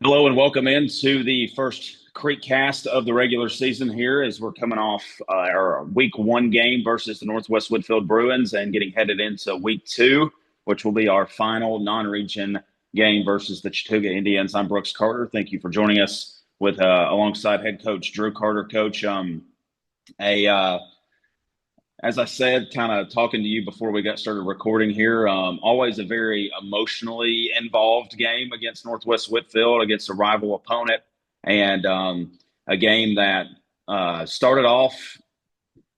Hello and welcome into the first CreekCast of the regular season here as we're coming off our week one game versus the Northwest Whitfield Bruins and getting headed into week two, which will be our final non-region game versus the Chattooga Indians. I'm Brooks Carter. Thank you for joining us with alongside head coach Drew Carter. Coach, a as I said, kind of talking to you before we got started recording here, always a very emotionally involved game against Northwest Whitfield, against a rival opponent, and a game that started off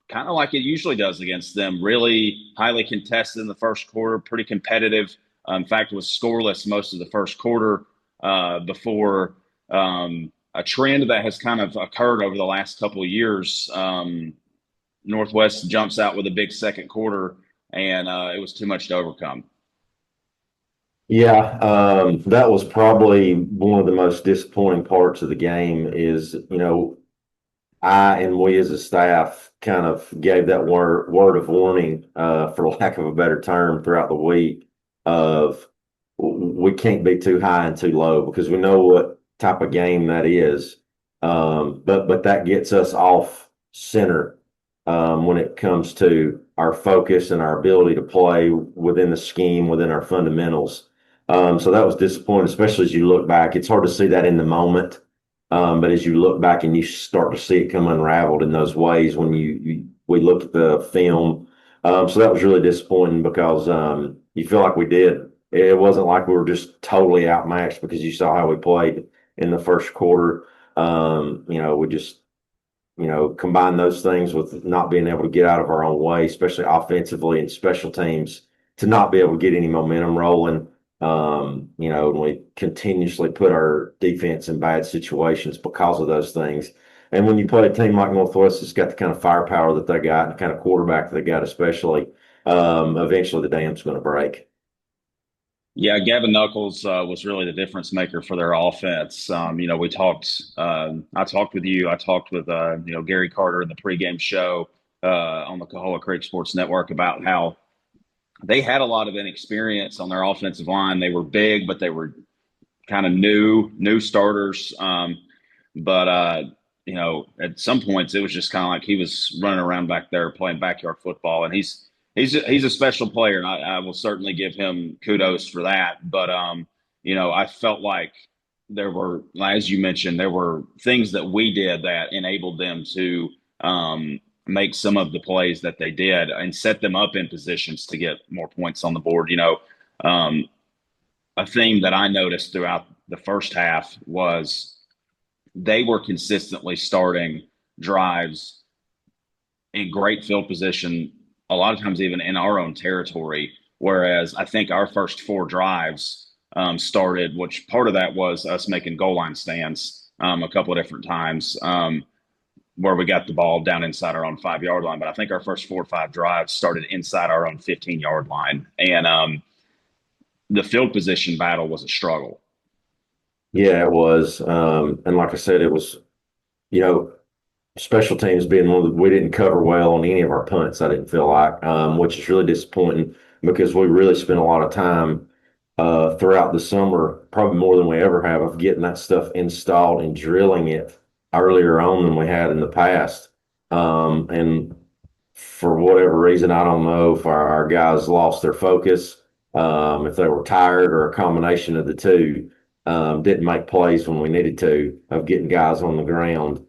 kind of like it usually does against them, really highly contested in the first quarter, pretty competitive. In fact, it was scoreless most of the first quarter before a trend that has kind of occurred over the last couple of years. Northwest jumps out with a big second quarter, and it was too much to overcome. Yeah, that was probably one of the most disappointing parts of the game is, I and we as a staff kind of gave that word of warning, for lack of a better term, throughout the week of we can't be too high and too low because we know what type of game that is. But that gets us off center when it comes to our focus and our ability to play within the scheme, within our fundamentals. So that was disappointing, especially as you look back. It's hard to see that in the moment, but as you look back and you start to see it come unraveled in those ways when we look at the film. So that was really disappointing because you feel like we did. It wasn't like we were just totally outmatched because you saw how we played in the first quarter. We just combine those things with not being able to get out of our own way, especially offensively and special teams, to not be able to get any momentum rolling. And we continuously put our defense in bad situations because of those things. And when you play a team like Northwest that's got the kind of firepower that they got, and the kind of quarterback that they got, especially, eventually the dam's going to break. Yeah, Gavin Knuckles was really the difference maker for their offense. We talked. I talked with you. I talked with Gary Carter in the pregame show on the Coahulla Creek Sports Network about how they had a lot of inexperience on their offensive line. They were big, but they were kind of new starters. But at some points it was just kind of like he was running around back there playing backyard football, and he's a special player, and I will certainly give him kudos for that. But I felt like there were, as you mentioned, there were things that we did that enabled them to make some of the plays that they did and set them up in positions to get more points on the board. A theme that I noticed throughout the first half was they were consistently starting drives in great field position, a lot of times even in our own territory. Whereas I think our first four drives started, which part of that was us making goal line stands a couple of different times where we got the ball down inside our own 5 yard line. But I think our first 4 or 5 drives started inside our own 15 yard line. And the field position battle was a struggle. Yeah, it was. And like I said, it was, special teams being one of we didn't cover well on any of our punts, I didn't feel like, which is really disappointing because we really spent a lot of time throughout the summer, probably more than we ever have, of getting that stuff installed and drilling it earlier on than we had in the past. And for whatever reason, I don't know if our guys lost their focus, if they were tired, or a combination of the two. Didn't make plays when we needed to, of getting guys on the ground,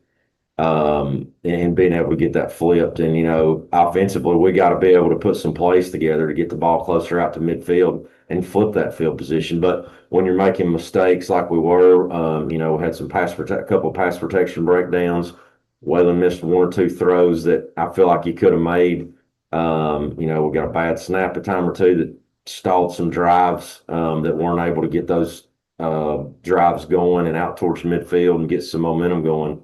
and being able to get that flipped. And, offensively, we got to be able to put some plays together to get the ball closer out to midfield and flip that field position. But when you're making mistakes like we were, we had some couple pass protection breakdowns. Waylon missed 1 or 2 throws that I feel like he could have made. We got a bad snap a time or two that stalled some drives, that weren't able to get those drives going and out towards midfield and get some momentum going.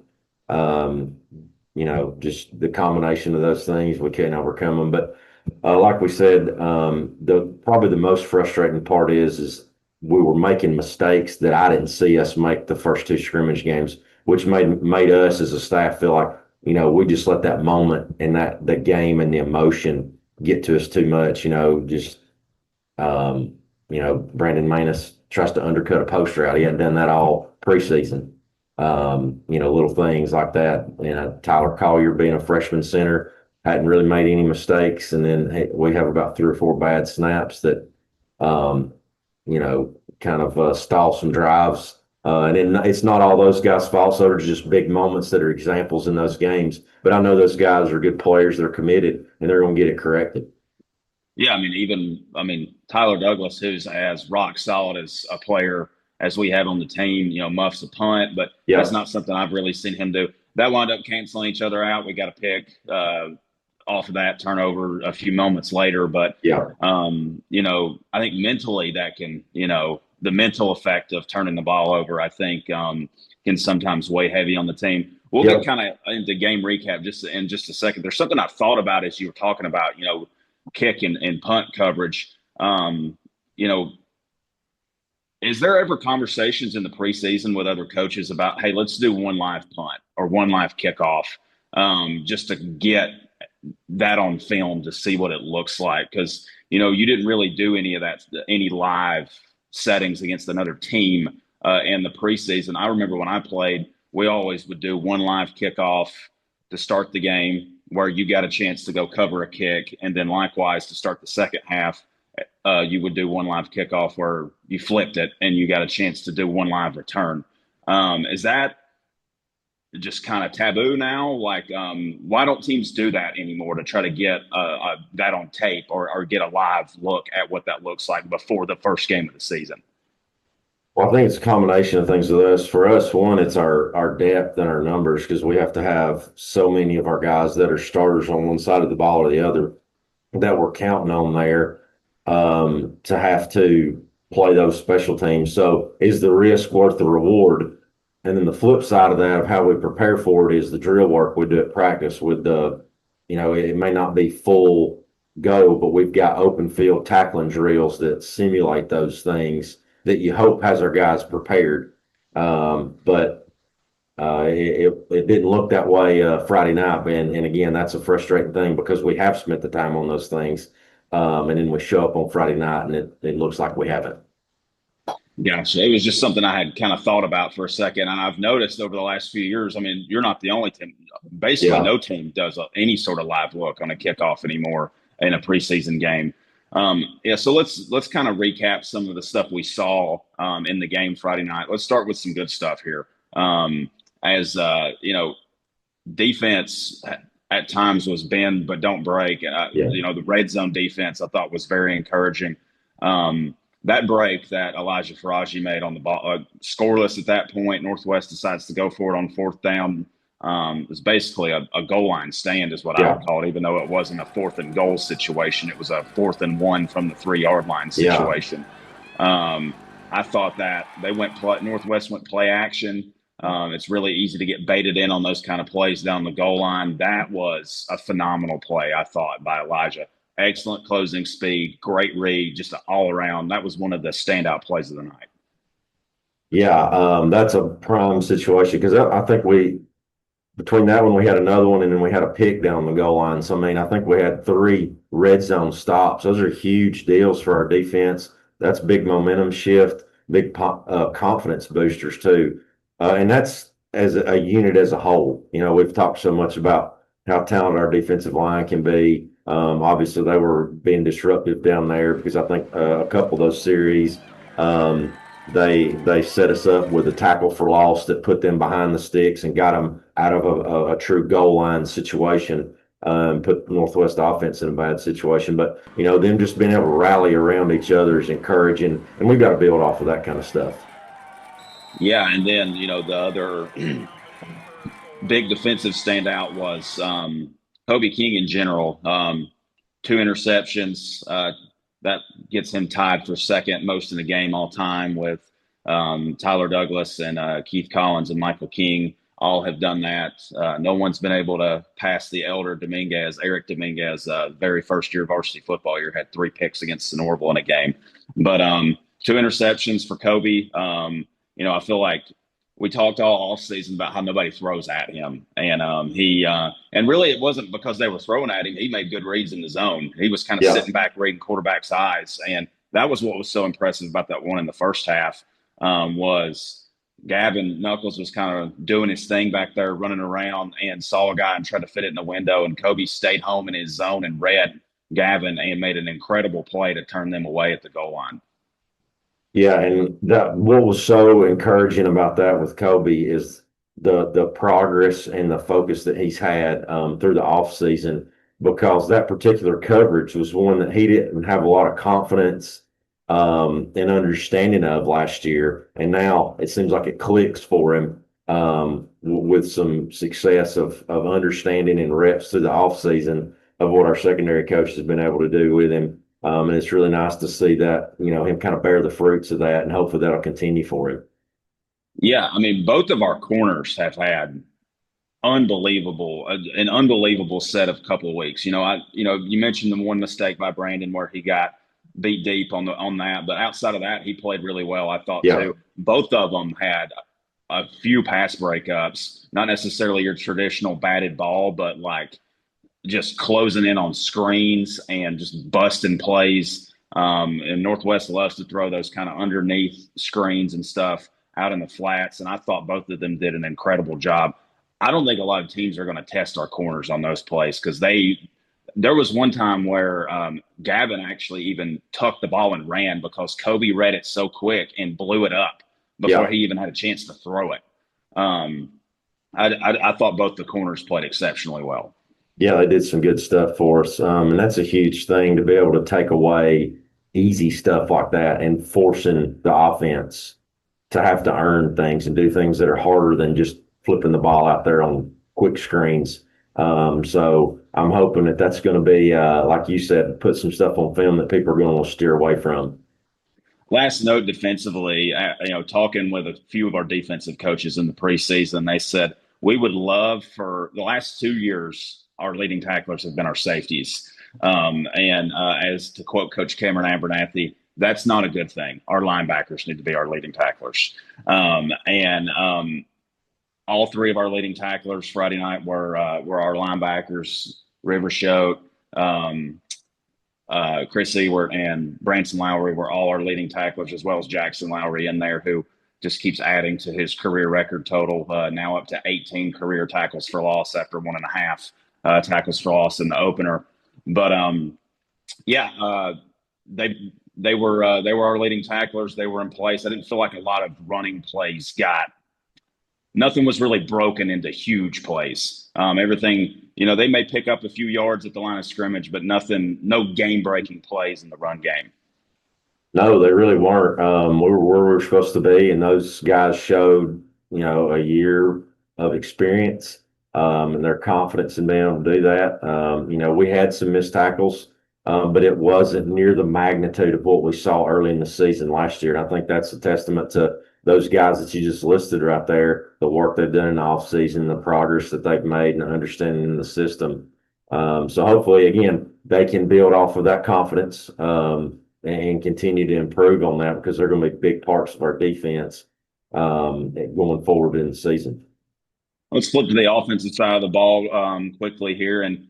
Just the combination of those things, we can't overcome them. But like we said, probably the most frustrating part is we were making mistakes that I didn't see us make the first 2 scrimmage games, which made us as a staff feel like, we just let that moment and that the game and the emotion get to us too much. Brandon Manus tries to undercut a post route. He hadn't done that all preseason. Little things like that. Tyler Collier being a freshman center hadn't really made any mistakes, and then we have about 3 or 4 bad snaps that, um, kind of stall some drives. And then it's not all those guys' fault. So there's just big moments that are examples in those games. But I know those guys are good players. They're committed, and they're going to get it corrected. Yeah, Tyler Douglas, who's as rock solid as a player as we have on the team, muffs a punt, but Yeah, that's not something I've really seen him do. That wound up canceling each other out. We got a pick off of that turnover a few moments later, but yeah, I think mentally that can, the mental effect of turning the ball over, I think, can sometimes weigh heavy on the team. We'll yeah. get kind of into game recap just in just a second. There's something I thought about as you were talking about, kick and punt coverage. You know, is there ever conversations in the preseason with other coaches about, hey, let's do one live punt or one live kickoff, just to get that on film to see what it looks like? Because you didn't really do any of that, any live settings against another team in the preseason. I remember when I played, we always would do one live kickoff to start the game where you got a chance to go cover a kick, and then likewise to start the second half, you would do one live kickoff where you flipped it and you got a chance to do one live return. Is that just kind of taboo now? Like, why don't teams do that anymore to try to get that on tape or get a live look at what that looks like before the first game of the season? Well, I think it's a combination of things with us. For us, one, it's our depth and our numbers because we have to have so many of our guys that are starters on one side of the ball or the other that we're counting on there to have to play those special teams. So is the risk worth the reward? And then the flip side of that of how we prepare for it is the drill work we do at practice with it may not be full go, but we've got open field tackling drills that simulate those things that you hope has our guys prepared. But it didn't look that way Friday night. And again, that's a frustrating thing because we have spent the time on those things. And then we show up on Friday night and it looks like we haven't. Gotcha. It was just something I had kind of thought about for a second. And I've noticed over the last few years, you're not the only team. Basically, Yeah. no team does any sort of live look on a kickoff anymore in a preseason game. So let's kind of recap some of the stuff we saw in the game Friday night. Let's start with some good stuff here. As defense at times was bend but don't break. The red zone defense I thought was very encouraging. That break that Elijah Faraji made on the ball, scoreless at that point, Northwest decides to go for it on fourth down. It was basically a goal line stand is what I would call it, even though it wasn't a 4th and goal situation. It was a 4th and 1 from the 3-yard line situation. I thought that Northwest went play action. It's really easy to get baited in on those kind of plays down the goal line. That was a phenomenal play, I thought, by Elijah. Excellent closing speed, great read, just all around. That was one of the standout plays of the night. Yeah, that's a prime situation because I think between that one, we had another one, and then we had a pick down the goal line. So, I think we had 3 red zone stops. Those are huge deals for our defense. That's big momentum shift, big confidence boosters too. And that's as a unit as a whole. We've talked so much about how talented our defensive line can be. Obviously, they were being disruptive down there because I think a couple of those series, they set us up with a tackle for loss that put them behind the sticks and got them out of a true goal line situation. Put Northwest offense in a bad situation. But, them just being able to rally around each other is encouraging, and we've got to build off of that kind of stuff. Yeah, and then, the other big defensive standout was Kobe King in general. 2 interceptions. That gets him tied for second most in the game all time with Tyler Douglas and Keith Collins and Michael King. All have done that. No one's been able to pass the elder Eric Dominguez, very first year varsity football year, had 3 picks against Sonoraville in a game. But 2 interceptions for Kobe. I feel like we talked all season about how nobody throws at him. And and really it wasn't because they were throwing at him. He made good reads in the zone. He was kind of sitting back reading quarterback's eyes. And that was what was so impressive about that one in the first half, was Gavin Knuckles was kind of doing his thing back there, running around, and saw a guy and tried to fit it in the window. And Kobe stayed home in his zone and read Gavin and made an incredible play to turn them away at the goal line. Yeah, and that what was so encouraging about that with Kobe is the progress and the focus that he's had through the off season, because that particular coverage was one that he didn't have a lot of confidence and understanding of last year, and now it seems like it clicks for him with some success of understanding and reps through the off season of what our secondary coach has been able to do with him. And it's really nice to see that, him kind of bear the fruits of that, and hopefully that'll continue for him. Yeah, I mean, both of our corners have had an unbelievable set of couple of weeks. You mentioned the one mistake by Brandon where he got beat deep on that, but outside of that, he played really well, I thought, Yeah. too. Both of them had a few pass breakups, not necessarily your traditional batted ball, but like just closing in on screens and just busting plays. And Northwest loves to throw those kind of underneath screens and stuff out in the flats. And I thought both of them did an incredible job. I don't think a lot of teams are going to test our corners on those plays because there was one time where Gavin actually even tucked the ball and ran because Kobe read it so quick and blew it up before he even had a chance to throw it. I thought both the corners played exceptionally well. Yeah, they did some good stuff for us. And that's a huge thing to be able to take away easy stuff like that and forcing the offense to have to earn things and do things that are harder than just flipping the ball out there on quick screens. So I'm hoping that that's going to be, like you said, put some stuff on film that people are going to steer away from. Last note defensively, talking with a few of our defensive coaches in the preseason, they said we would love for the last 2 years, our leading tacklers have been our safeties. As to quote Coach Cameron Abernathy, that's not a good thing. Our linebackers need to be our leading tacklers. All three of our leading tacklers Friday night were our linebackers, River Choate, Chris Ewert, and Branson Lowry were all our leading tacklers, as well as Jackson Lowry in there, who just keeps adding to his career record total, now up to 18 career tackles for loss after 1.5 tackles for loss in the opener. But they were our leading tacklers. They were in place. I didn't feel like a lot of running plays nothing was really broken into huge plays. Everything, they may pick up a few yards at the line of scrimmage, but no game-breaking plays in the run game. No, they really weren't. We were where we were supposed to be, and those guys showed, a year of experience and their confidence in being able to do that. We had some missed tackles, but it wasn't near the magnitude of what we saw early in the season last year. And I think that's a testament to those guys that you just listed right there, the work they've done in the offseason, the progress that they've made, and the understanding the system. So hopefully, again, they can build off of that confidence and continue to improve on that, because they're going to be big parts of our defense going forward in the season. Let's flip to the offensive side of the ball quickly here. And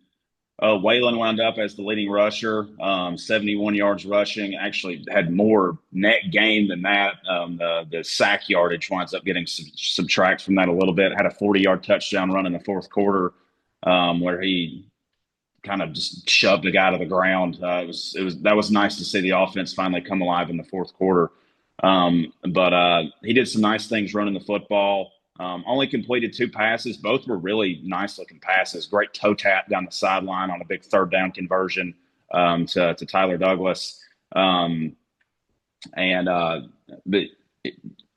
Waylon wound up as the leading rusher, 71 yards rushing, actually had more net gain than that. The sack yardage winds up getting subtract from that a little bit. Had a 40-yard touchdown run in the fourth quarter where he kind of just shoved a guy to the ground. That was nice to see the offense finally come alive in the fourth quarter. But he did some nice things running the football. Only completed 2 passes. Both were really nice-looking passes. Great toe tap down the sideline on a big third down conversion to Tyler Douglas. But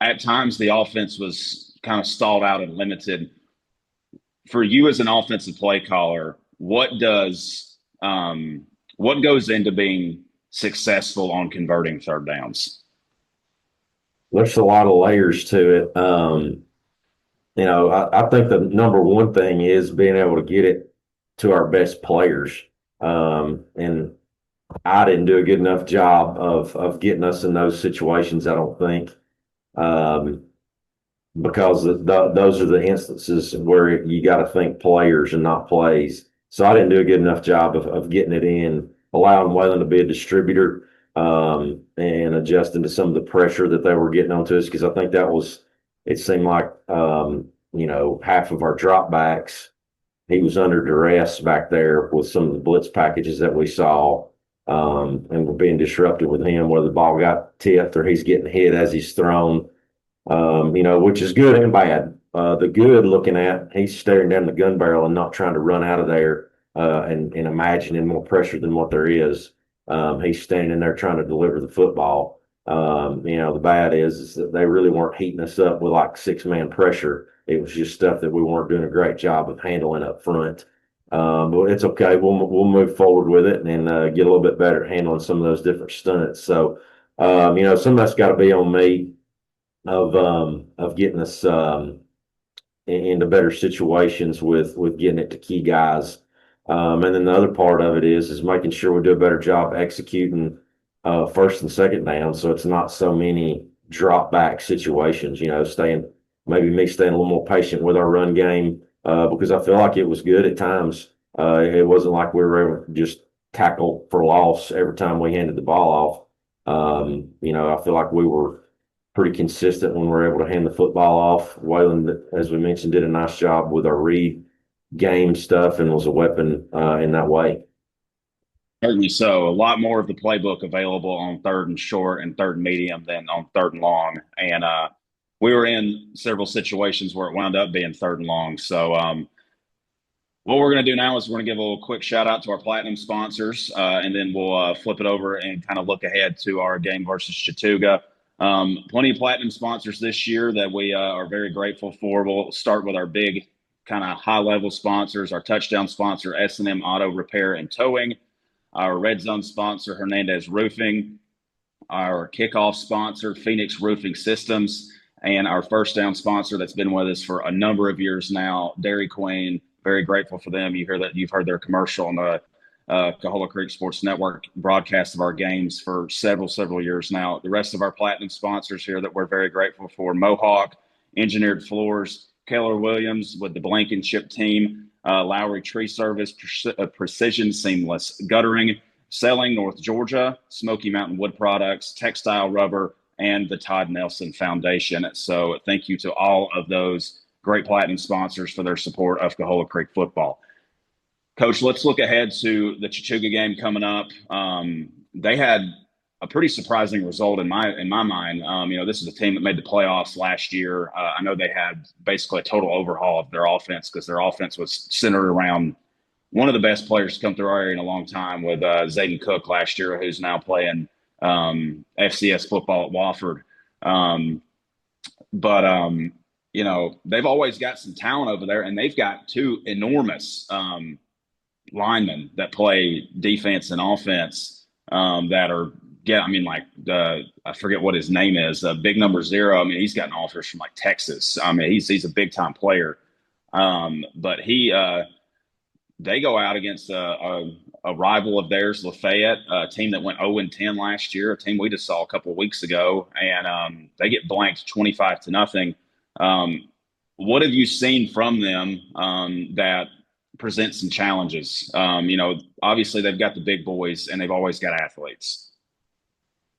at times, the offense was kind of stalled out and limited. For you as an offensive play caller, what goes into being successful on converting third downs? There's a lot of layers to it. I think the number one thing is being able to get it to our best players. And I didn't do a good enough job of getting us in those situations, I don't think, because those are the instances where you got to think players and not plays. So I didn't do a good enough job of getting it in, allowing Waylon to be a distributor. and adjusting to some of the pressure that they were getting onto us. Because I think it seemed like, half of our dropbacks, he was under duress back there with some of the blitz packages that we saw. And we're being disrupted with him, whether the ball got tipped or he's getting hit as he's thrown, which is good and bad. The good looking at, he's staring down the gun barrel and not trying to run out of there and imagining more pressure than what there is. He's standing there trying to deliver the football. The bad is that they really weren't heating us up with like 6-man pressure. It was just stuff that we weren't doing a great job of handling up front. But it's okay. We'll move forward with it and get a little bit better at handling some of those different stunts. So, some of that's got to be on me of getting us into better situations with getting it to key guys. And then the other part of it is making sure we do a better job executing first and second down, so it's not so many drop back situations. Staying a little more patient with our run game because I feel like it was good at times. It wasn't like we were able to just tackle for loss every time we handed the ball off. I feel like we were pretty consistent when we were able to hand the football off. Waylon, as we mentioned, did a nice job with our read game stuff and was a weapon in that way. Certainly so. A lot more of the playbook available on third and short and third and medium than on third and long. And we were in several situations where it wound up being third and long. So what we're going to do now is we're going to give a little quick shout out to our platinum sponsors, and then we'll flip it over and kind of look ahead to our game versus Chattooga. Plenty of platinum sponsors this year that we are very grateful for. We'll start with our big kind of high-level sponsors, our touchdown sponsor, S&M Auto Repair and Towing, our red zone sponsor, Hernandez Roofing, our kickoff sponsor, Phoenix Roofing Systems, and our first down sponsor that's been with us for a number of years now, Dairy Queen. Very grateful for them. You've heard their commercial on the Coahulla Creek Sports Network broadcast of our games for several years now. The rest of our platinum sponsors here that we're very grateful for: Mohawk Engineered Floors, Keller Williams with the Blankenship team, Lowry Tree Service, Precision Seamless Guttering, Selling North Georgia, Smoky Mountain Wood Products, Textile Rubber, and the Todd Nelson Foundation. So thank you to all of those great platinum sponsors for their support of Coahulla Creek football. Coach, let's look ahead to the Chattooga game coming up. They had a pretty surprising result in my mind. This is a team that made the playoffs last year. I know they had basically a total overhaul of their offense because their offense was centered around one of the best players to come through our area in a long time with Zayden Cook last year, who's now playing FCS football at Wofford. They've always got some talent over there, and they've got two enormous linemen that play defense and offense that are I forget what his name is, big number 0. I mean, he's gotten offers from like Texas. I mean, he's a big time player. But they go out against a rival of theirs, Lafayette, a team that went 0-10 last year, a team we just saw a couple of weeks ago, and they get blanked 25-0. What have you seen from them that presents some challenges? Obviously they've got the big boys and they've always got athletes.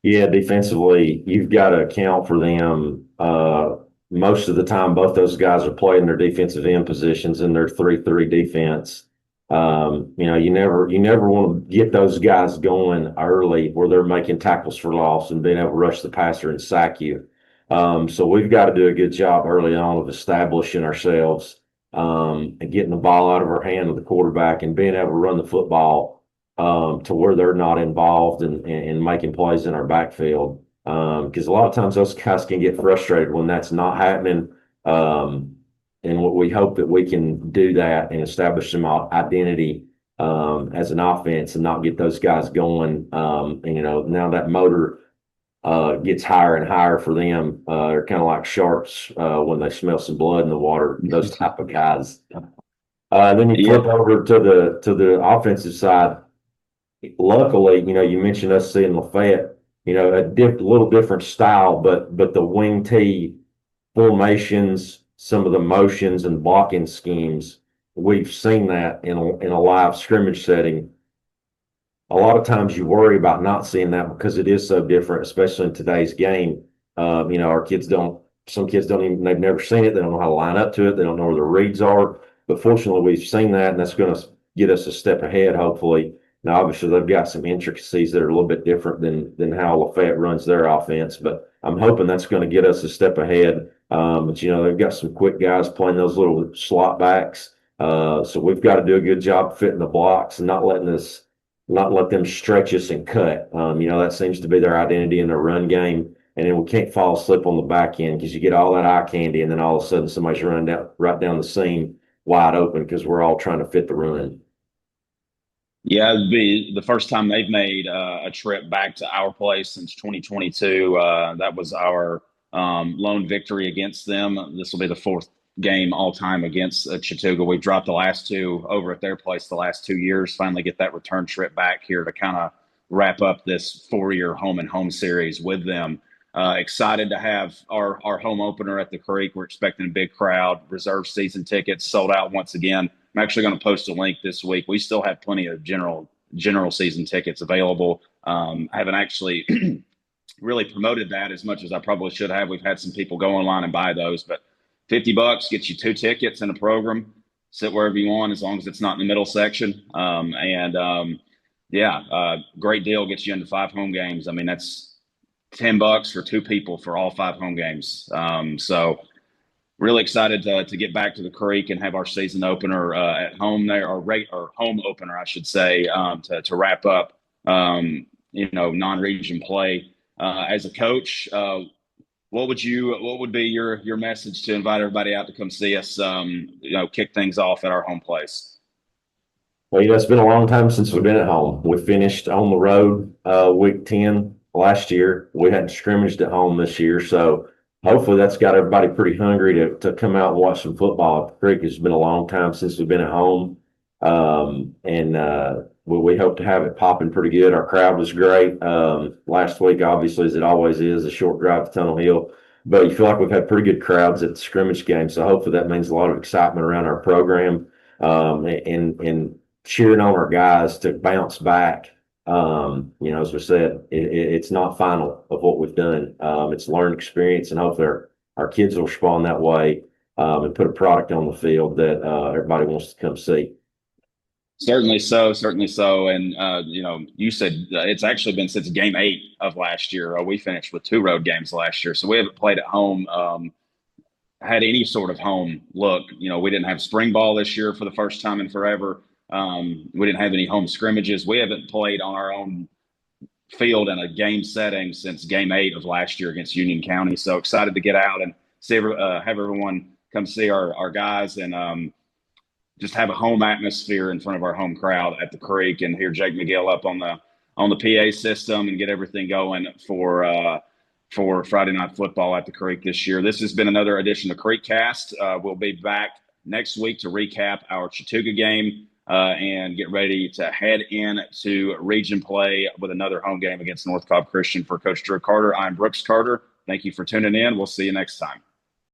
Yeah, defensively, you've got to account for them. Most of the time, both those guys are playing their defensive end positions in their 3-3 defense. You never want to get those guys going early where they're making tackles for loss and being able to rush the passer and sack you. So we've got to do a good job early on of establishing ourselves and getting the ball out of our hand of the quarterback and being able to run the football to where they're not involved in making plays in our backfield. Because a lot of times those guys can get frustrated when that's not happening. And what we hope that we can do that and establish some identity as an offense and not get those guys going. Now that motor gets higher and higher for them. They're kind of like sharks when they smell some blood in the water, those type of guys. Then you flip over to the offensive side. Luckily, you mentioned us seeing Lafayette, a little different style, but the wing tee formations, some of the motions and blocking schemes, we've seen that in a live scrimmage setting. a lot of times you worry about not seeing that because it is so different, especially in today's game. Our kids don't, some kids don't even, they've never seen it. They don't know how to line up to it. They don't know where the reads are. But fortunately, we've seen that, and that's going to get us a step ahead, hopefully. Now, obviously, they've got some intricacies that are a little bit different than how Lafayette runs their offense, but I'm hoping that's going to get us a step ahead. But they've got some quick guys playing those little slot backs. So we've got to do a good job fitting the blocks and not let them stretch us and cut. That seems to be their identity in their run game. And then we can't fall asleep on the back end because you get all that eye candy, and then all of a sudden somebody's running down right down the seam wide open because we're all trying to fit the run. Yeah, it'd be the first time they've made a trip back to our place since 2022. That was our lone victory against them. This will be the fourth game all time against Chattooga. We've dropped the last two over at their place the last 2 years. Finally, get that return trip back here to kind of wrap up this 4-year home and home series with them. Excited to have our home opener at the Creek. We're expecting a big crowd. Reserve season tickets sold out once again. I'm actually going to post a link this week. We still have plenty of general season tickets available. I haven't actually really promoted that as much as I probably should have. We've had some people go online and buy those, but $50 gets you 2 tickets in a program. Sit wherever you want as long as it's not in the middle section. Great deal, gets you into 5 home games. I mean, that's $10 for 2 people for all 5 home games. So really excited to get back to the Creek and have our season opener at home there, or home opener, I should say, to wrap up, non-region play. As a coach, what would be your message to invite everybody out to come see us, kick things off at our home place? Well, it's been a long time since we've been at home. We finished on the road week 10 last year. We hadn't scrimmaged at home this year, so hopefully that's got everybody pretty hungry to come out and watch some football at the Creek. It's been a long time since we've been at home. We hope to have it popping pretty good. Our crowd was great. Last week, obviously, as it always is, a short drive to Tunnel Hill. But you feel like we've had pretty good crowds at the scrimmage game. So hopefully that means a lot of excitement around our program, and cheering on our guys to bounce back. As we said, it's not final of what we've done. It's learned experience, and hopefully our kids will respond that way, and put a product on the field that everybody wants to come see. Certainly so, certainly so. And, you said it's actually been since game 8 of last year. We finished with 2 road games last year. So we haven't played at home, had any sort of home look. We didn't have spring ball this year for the first time in forever. We didn't have any home scrimmages. We haven't played on our own field in a game setting since game 8 of last year against Union County. So excited to get out and have everyone come see our guys, and just have a home atmosphere in front of our home crowd at the Creek, and hear Jake McGill up on the PA system and get everything going for Friday Night Football at the Creek this year. This has been another edition of CreekCast. We'll be back next week to recap our Chattooga game and get ready to head into region play with another home game against North Cobb Christian. For Coach Drew Carter, I'm Brooks Carter. Thank you for tuning in. We'll see you next time.